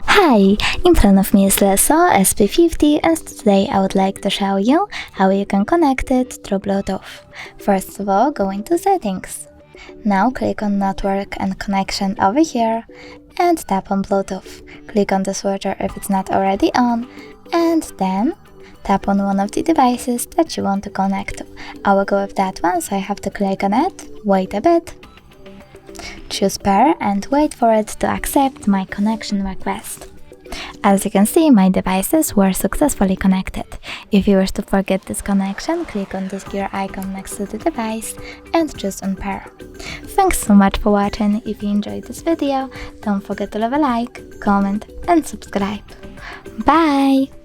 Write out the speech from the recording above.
Hi, in front of me is Listo SP50 and today I would like to show you how you can connect it through Bluetooth. First of all, go into Settings. Now click on Network and Connection over here and tap on Bluetooth. Click on the switcher if it's not already on and then tap on one of the devices that you want to connect to. I will go with that one, so I have to click on it, wait a bit, choose pair and wait for it to accept my connection request. As you can see, my devices were successfully connected. If you wish to forget this connection, click on this gear icon next to the device and choose unpair. Thanks so much for watching. If you enjoyed this video, don't forget to leave a like, comment and subscribe. Bye!